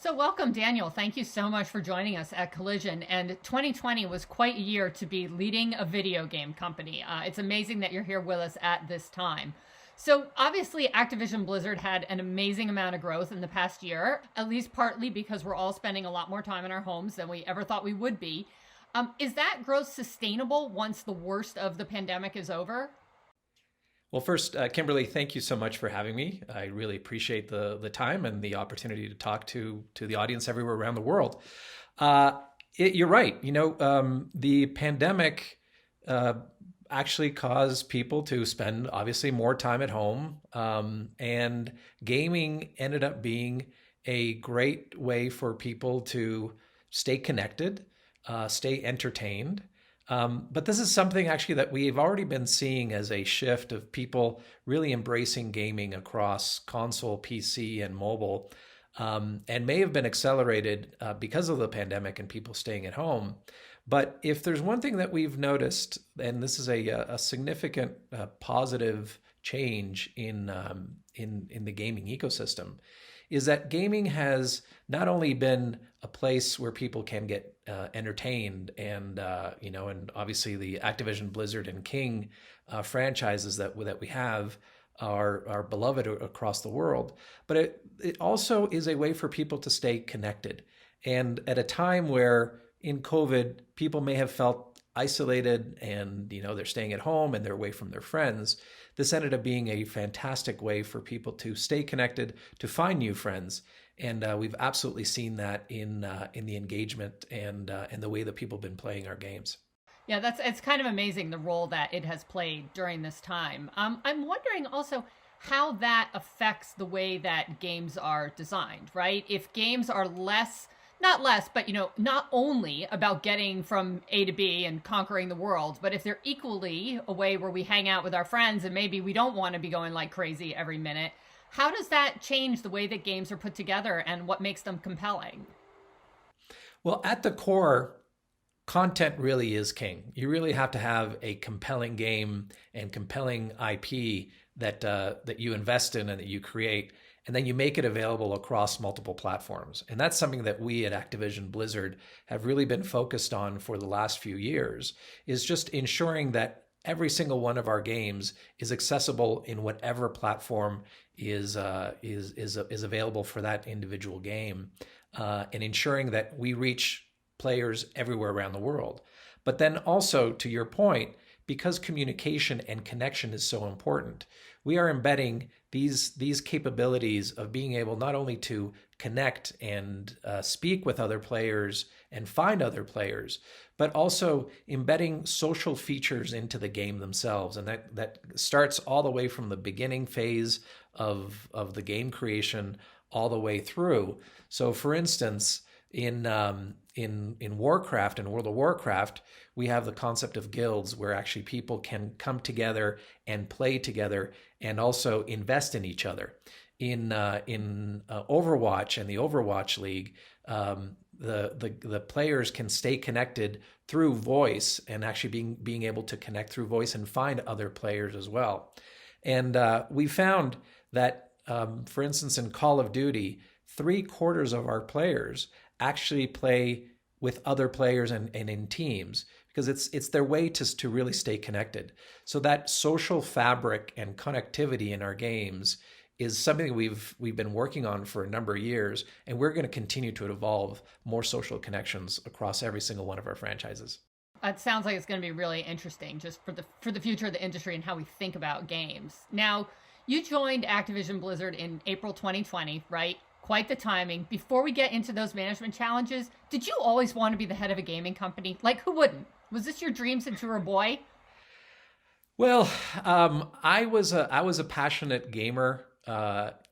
So welcome, Daniel. Thank you so much for joining us at Collision. And 2020 was quite a year to be leading a video game company. It's amazing that you're here with us at this time. So obviously Activision Blizzard had an amazing amount of growth in the past year, at least partly because we're all spending a lot more time in our homes than we ever thought we would be. Is that growth sustainable once the worst of the pandemic is over? Well, first, Kimberly, thank you so much for having me. I really appreciate the time and the opportunity to talk to the audience everywhere around the world. You're right. The pandemic actually caused people to spend obviously more time at home, and gaming ended up being a great way for people to stay connected, stay entertained. But this is something actually that we've already been seeing as a shift of people really embracing gaming across console, PC, and mobile, and may have been accelerated because of the pandemic and people staying at home. But if there's one thing that we've noticed, and this is a significant positive change in the gaming ecosystem, is that gaming has not only been a place where people can get entertained and obviously the Activision Blizzard and King franchises that we have are beloved across the world, but it also is a way for people to stay connected. And at a time where in COVID, people may have felt isolated and they're staying at home and they're away from their friends, this ended up being a fantastic way for people to stay connected, to find new friends. And we've absolutely seen that in the engagement and the way that people have been playing our games. Yeah, it's kind of amazing the role that it has played during this time. I'm wondering also how that affects the way that games are designed, right? If games are not less, but not only about getting from A to B and conquering the world, but if they're equally a way where we hang out with our friends and maybe we don't want to be going like crazy every minute, how does that change the way that games are put together and what makes them compelling? Well, at the core, content really is king. You really have to have a compelling game and compelling IP that you invest in and that you create, and then you make it available across multiple platforms. And that's something that we at Activision Blizzard have really been focused on for the last few years, is just ensuring that every single one of our games is accessible in whatever platform is available for that individual game, and ensuring that we reach players everywhere around the world. But then also, to your point, because communication and connection is so important, we are embedding these capabilities of being able not only to connect and speak with other players and find other players, but also embedding social features into the game themselves. And that starts all the way from the beginning phase of the game creation all the way through. So for instance, in Warcraft and World of Warcraft, we have the concept of guilds where actually people can come together and play together and also invest in each other. In Overwatch and the Overwatch League, the players can stay connected through voice and actually being able to connect through voice and find other players as well. And we found that, for instance, in Call of Duty, 3/4 of our players actually play with other players and in teams, because it's their way to really stay connected. So that social fabric and connectivity in our games is something we've been working on for a number of years, and we're going to continue to evolve more social connections across every single one of our franchises. It sounds like it's going to be really interesting just for the future of the industry and how we think about games. Now, you joined Activision Blizzard in April 2020, right? Quite the timing. Before we get into those management challenges, did you always want to be the head of a gaming company? Like, who wouldn't? Was this your dream since you were a boy? Well, I was a passionate gamer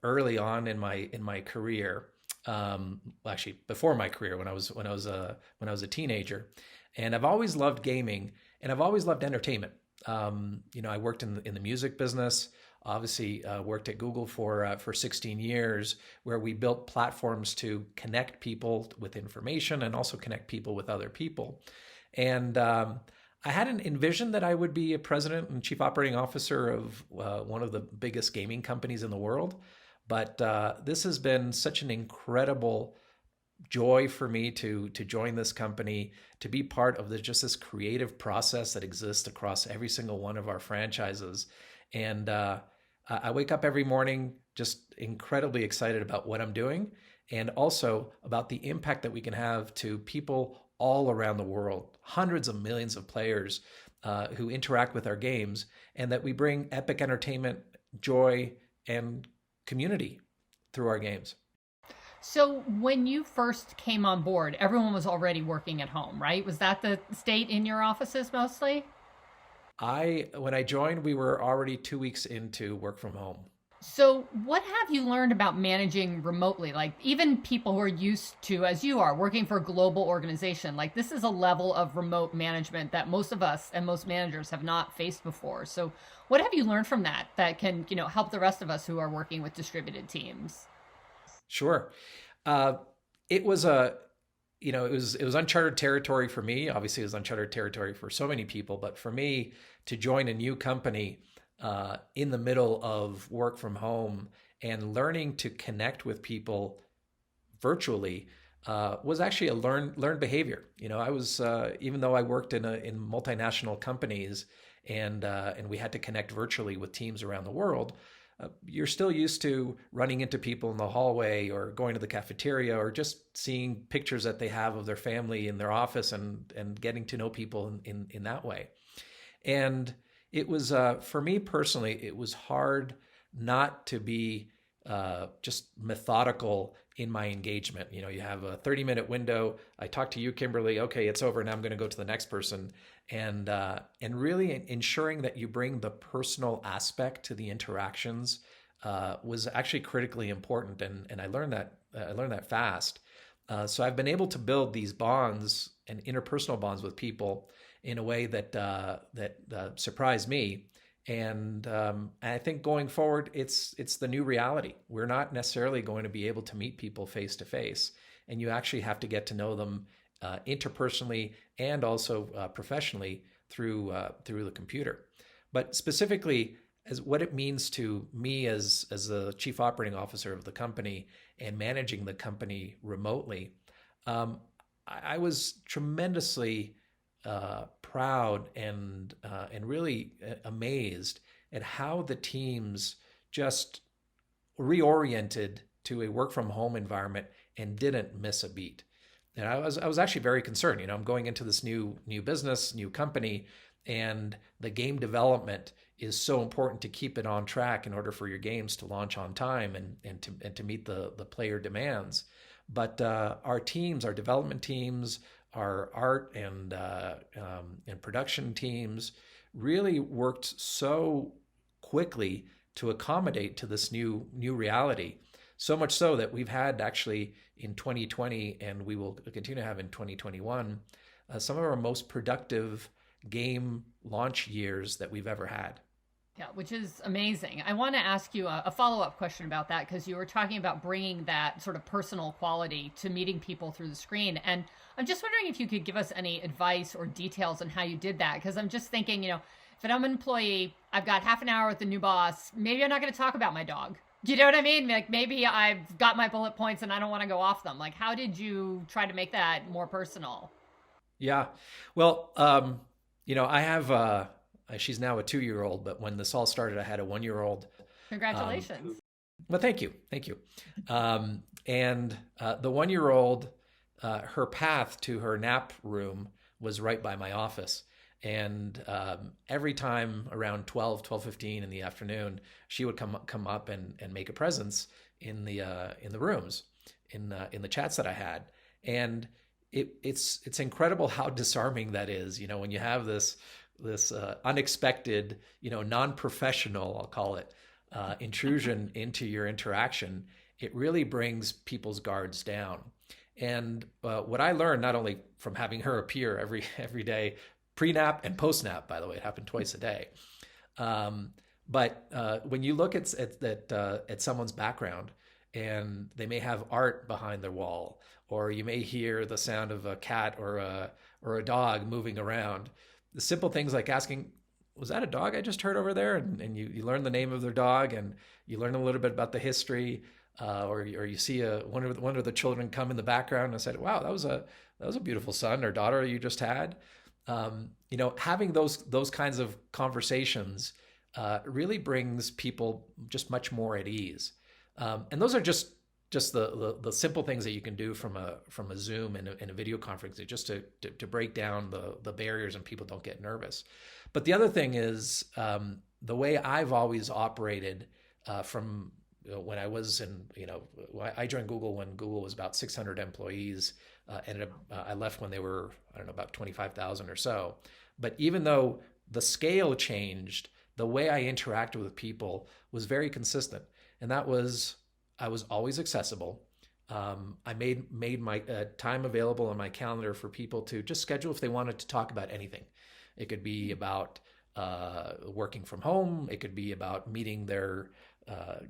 early on in my career. Actually, before my career, when I was a teenager, and I've always loved gaming, and I've always loved entertainment. I worked in the music business. Obviously, worked at Google for 16 years, where we built platforms to connect people with information and also connect people with other people. And I hadn't envisioned that I would be a president and chief operating officer of one of the biggest gaming companies in the world. But this has been such an incredible joy for me to join this company, to be part of just this creative process that exists across every single one of our franchises. And I wake up every morning just incredibly excited about what I'm doing, and also about the impact that we can have to people all around the world, hundreds of millions of players who interact with our games, and that we bring epic entertainment, joy, and community through our games. So when you first came on board, everyone was already working at home, right? Was that the state in your offices mostly? When I joined, we were already 2 weeks into work from home. So what have you learned about managing remotely? Like even people who are used to, as you are, working for a global organization, like this is a level of remote management that most of us and most managers have not faced before. So what have you learned from that can, help the rest of us who are working with distributed teams? Sure. It was it was uncharted territory for me. Obviously, it was uncharted territory for so many people, but for me to join a new company in the middle of work from home and learning to connect with people virtually was actually a learned behavior. I was even though I worked in multinational companies and we had to connect virtually with teams around the world. You're still used to running into people in the hallway or going to the cafeteria or just seeing pictures that they have of their family in their office and getting to know people in that way. And it was, for me personally, it was hard not to be just methodical in my engagement. You have a 30-minute window. I talk to you, Kimberly. Okay, it's over. Now I'm going to go to the next person. And really ensuring that you bring the personal aspect to the interactions was actually critically important. And I learned that fast. So I've been able to build these bonds and interpersonal bonds with people in a way that surprised me. And I think going forward, it's the new reality. We're not necessarily going to be able to meet people face to face, and you actually have to get to know them interpersonally and also professionally through the computer. But specifically, as what it means to me as the chief operating officer of the company and managing the company remotely, I was tremendously proud and really amazed at how the teams just reoriented to a work from home environment and didn't miss a beat. And I was actually very concerned. I'm going into this new business, new company, and the game development is so important to keep it on track in order for your games to launch on time and to meet the player demands. But our teams, our development teams, our art and production teams really worked so quickly to accommodate to this new reality. So much so that we've had actually in 2020, and we will continue to have in 2021, some of our most productive game launch years that we've ever had. Yeah, which is amazing. I want to ask you a follow-up question about that, because you were talking about bringing that sort of personal quality to meeting people through the screen. And I'm just wondering if you could give us any advice or details on how you did that, because I'm just thinking, if I'm an employee, I've got half an hour with the new boss, maybe I'm not going to talk about my dog. You know what I mean? Like maybe I've got my bullet points and I don't want to go off them. Like, how did you try to make that more personal? Yeah. Well, I have... she's now a 2-year-old, but when this all started, I had a 1-year-old. Congratulations. Well, thank you. And the 1-year-old, her path to her nap room was right by my office. And every time around 12:15 in the afternoon, she would come up and make a presence in the rooms, in the chats that I had. And it's incredible how disarming that is, when you have this unexpected, non-professional, I'll call it, intrusion into your interaction. It really brings people's guards down. And what I learned, not only from having her appear every day, pre-nap and post-nap, by the way, it happened twice a day. But when you look at someone's background, and they may have art behind their wall, or you may hear the sound of a cat or a dog moving around. The simple things like asking, was that a dog I just heard over there? And you learn the name of their dog, and you learn a little bit about the history. or you see one of the children come in the background, and I said, "Wow, that was a beautiful son or daughter you just had." Having those kinds of conversations really brings people just much more at ease, and those are just the simple things that you can do from a Zoom and a video conference, just to break down the barriers and people don't get nervous. But the other thing is, the way I've always operated from when I was I joined Google when Google was about 600 employees. I left when they were, I don't know, about 25,000 or so. But even though the scale changed, the way I interacted with people was very consistent. And that was, I was always accessible. I made my time available on my calendar for people to just schedule if they wanted to talk about anything. It could be about working from home. It could be about meeting their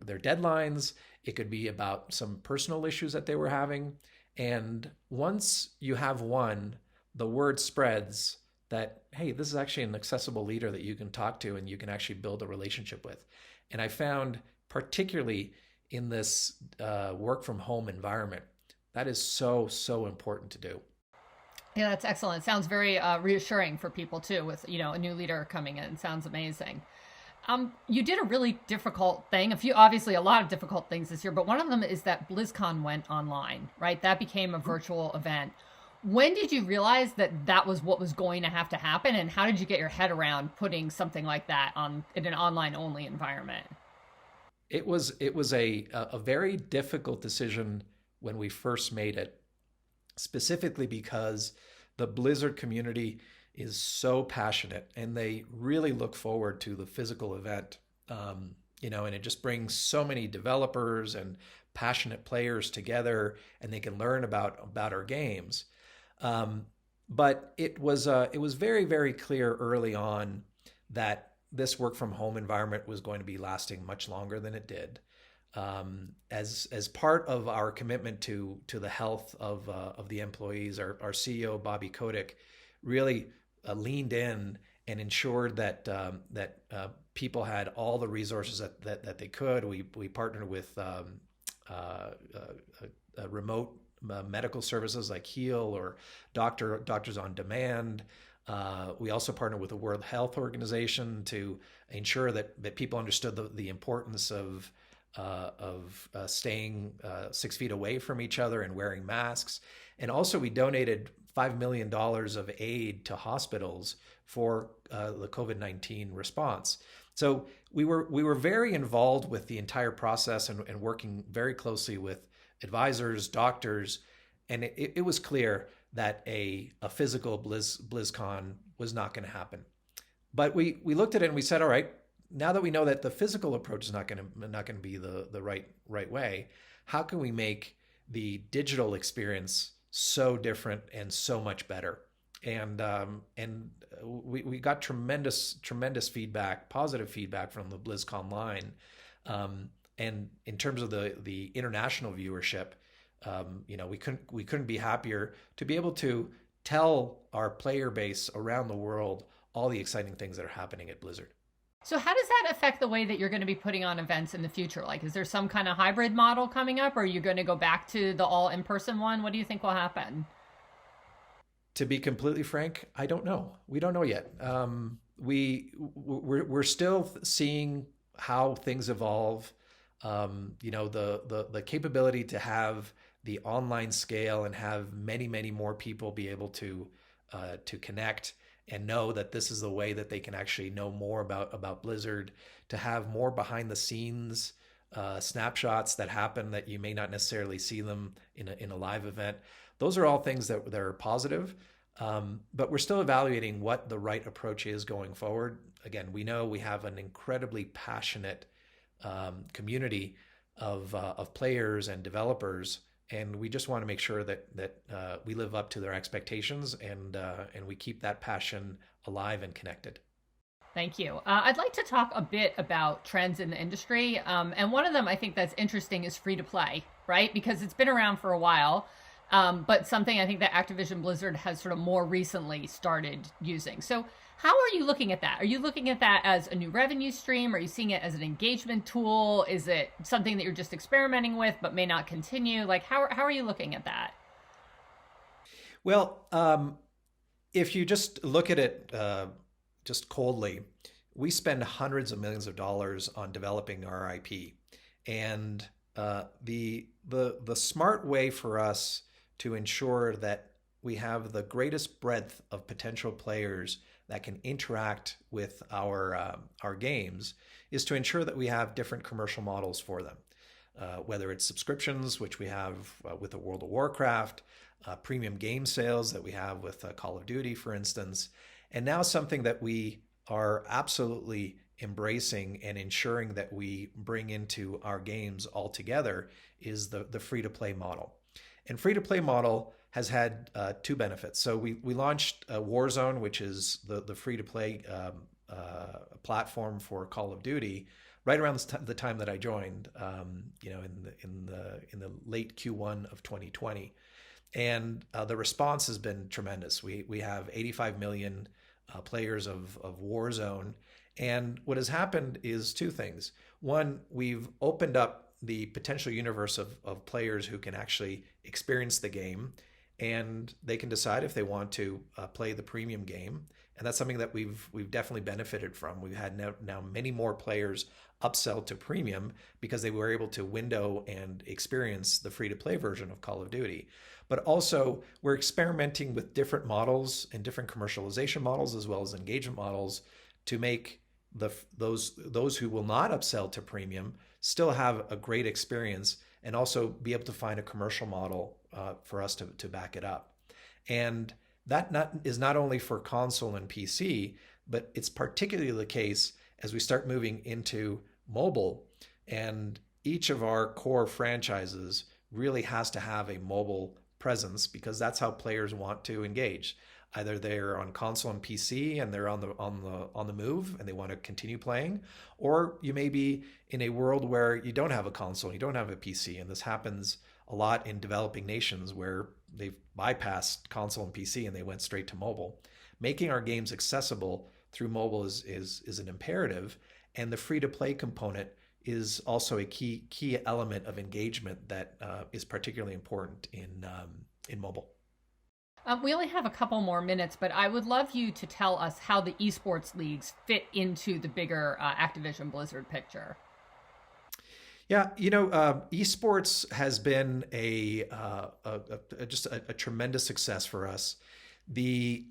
deadlines. It could be about some personal issues that they were having. And once you have one, the word spreads that, hey, this is actually an accessible leader that you can talk to and you can actually build a relationship with. And I found, particularly in this work from home environment, that is so, so important to do. Yeah, that's excellent. Sounds very reassuring for people too, with a new leader coming in. Sounds amazing. You did a really difficult thing, obviously a lot of difficult things this year, but one of them is that BlizzCon went online, right? That became a virtual event. When did you realize that was what was going to have to happen? And how did you get your head around putting something like that in an online only environment? It was a very difficult decision when we first made it, specifically because the Blizzard community is so passionate and they really look forward to the physical event. And it just brings so many developers and passionate players together, and they can learn about our games. But it was very, very clear early on that this work from home environment was going to be lasting much longer than it did. As part of our commitment to the health of the employees, our CEO Bobby Kotick really leaned in and ensured that people had all the resources that they could. We partnered with remote medical services like Heal or Doctors on Demand. We also partnered with the World Health Organization to ensure that people understood the importance of staying 6 feet away from each other and wearing masks. And also we donated $5 million of aid to hospitals for the COVID-19 response. So we were very involved with the entire process and working very closely with advisors, doctors, and it was clear that a physical BlizzCon was not going to happen. But we looked at it and we said, all right, now that we know that the physical approach is not going to be the right way, how can we make the digital experience so different and so much better? And we got tremendous feedback, positive feedback from the BlizzCon line. And in terms of the international viewership, we couldn't be happier to be able to tell our player base around the world all the exciting things that are happening at Blizzard. So how does that affect the way that you're going to be putting on events in the future? Like, is there some kind of hybrid model coming up? Or are you going to go back to the all in-person one? What do you think will happen? To be completely frank, I don't know. We don't know yet. We're still seeing how things evolve. The capability to have the online scale and have many more people be able to connect and know that this is the way that they can actually know more about Blizzard, to have more behind the scenes snapshots that happen that you may not necessarily see them in a live event. Those are all things that are positive, but we're still evaluating what the right approach is going forward. Again, we know we have an incredibly passionate community of players and developers, and we just want to make sure that we live up to their expectations and we keep that passion alive and connected. Thank you. I'd like to talk a bit about trends in the industry. And one of them I think that's interesting is free to play, right? Because it's been around for a while. but something I think that Activision Blizzard has sort of more recently started using. So how are you looking at that? Are you looking at that as a new revenue stream? Are you seeing it as an engagement tool? Is it something that you're just experimenting with but may not continue? Like, how are you looking at that? Well, if you just look at it just coldly, we spend hundreds of millions of dollars on developing our IP, and the smart way for us to ensure that we have the greatest breadth of potential players that can interact with our games is to ensure that we have different commercial models for them. Whether it's subscriptions, which we have with the World of Warcraft, premium game sales that we have with Call of Duty, for instance, and now something that we are absolutely embracing and ensuring that we bring into our games altogether is the free-to-play model. And free-to-play model has had two benefits. So we launched Warzone, which is the free-to-play platform for Call of Duty, right around the time that I joined, in the late Q1 of 2020, and the response has been tremendous. We have 85 million players of Warzone, and what has happened is two things. One, we've opened up the potential universe of players who can actually experience the game, and they can decide if they want to play the premium game. And that's something that we've definitely benefited from. We've had now many more players upsell to premium because they were able to window and experience the free-to-play version of Call of Duty. But also, we're experimenting with different models and different commercialization models as well as engagement models to make those who will not upsell to premium still have a great experience and also be able to find a commercial model for us to back it up. And that is not only for console and PC, but it's particularly the case as we start moving into mobile. And each of our core franchises really has to have a mobile presence because that's how players want to engage. Either they're on console and PC and they're on the move and they want to continue playing, or you may be in a world where you don't have a console, you don't have a PC, and this happens a lot in developing nations where they've bypassed console and PC and they went straight to mobile. Making our games accessible through mobile is an imperative, and the free-to-play component is also a key element of engagement that is particularly important in mobile. We only have a couple more minutes, but I would love you to tell us how the esports leagues fit into the bigger Activision Blizzard picture. Yeah, esports has been just a tremendous success for us. The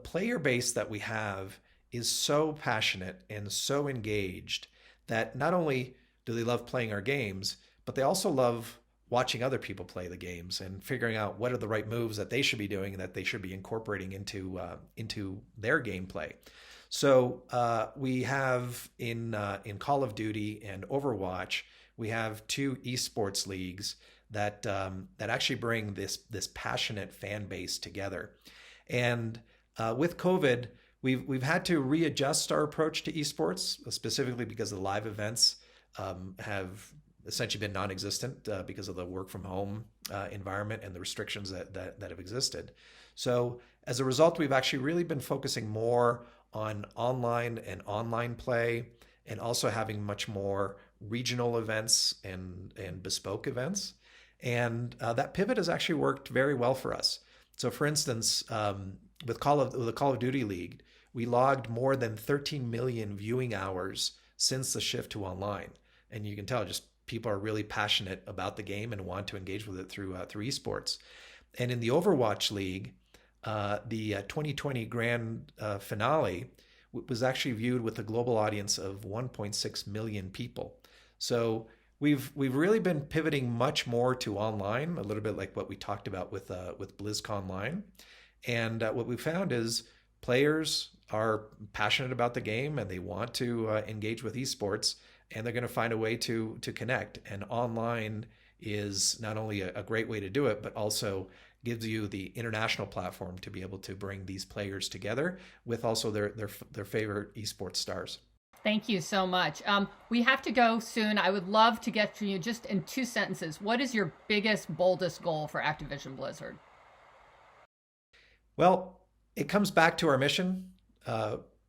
player base that we have is so passionate and so engaged that not only do they love playing our games, but they also love watching other people play the games and figuring out what are the right moves that they should be doing and that they should be incorporating into their gameplay. So we have in Call of Duty and Overwatch, we have two esports leagues that actually bring this passionate fan base together. And with COVID, we've had to readjust our approach to esports, specifically because the live events have essentially been non-existent because of the work from home environment and the restrictions that have existed. So as a result, we've actually really been focusing more on online play and also having much more regional events and bespoke events. And that pivot has actually worked very well for us. So for instance, with the Call of Duty League, we logged more than 13 million viewing hours since the shift to online. And you can tell just people are really passionate about the game and want to engage with it through esports. And in the Overwatch League, the 2020 grand finale was actually viewed with a global audience of 1.6 million people. So we've really been pivoting much more to online, a little bit like what we talked about with BlizzCon Online. And what we found is players are passionate about the game and they want to engage with esports, and they're going to find a way to connect. And online is not only a great way to do it, but also gives you the international platform to be able to bring these players together with also their favorite esports stars. Thank you so much. We have to go soon. I would love to get to you just in 2 sentences. What is your biggest, boldest goal for Activision Blizzard? Well, it comes back to our mission,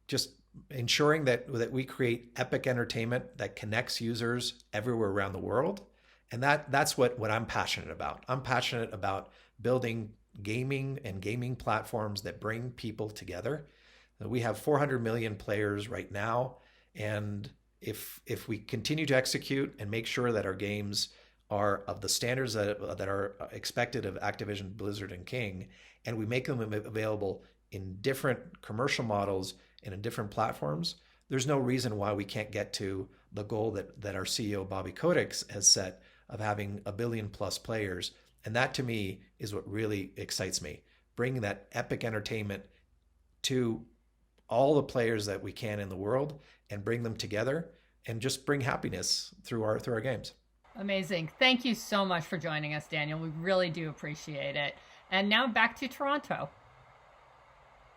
just ensuring that we create epic entertainment that connects users everywhere around the world. And that's what I'm passionate about. I'm passionate about building gaming and gaming platforms that bring people together. We have 400 million players right now. And if we continue to execute and make sure that our games are of the standards that are expected of Activision, Blizzard, and King, and we make them available in different commercial models and in different platforms, there's no reason why we can't get to the goal that our CEO, Bobby Kotick, has set of having 1 billion plus players. And that to me is what really excites me, bringing that epic entertainment to all the players that we can in the world and bring them together and just bring happiness through our games. Amazing. Thank you so much for joining us, Daniel. We really do appreciate it. And now back to Toronto.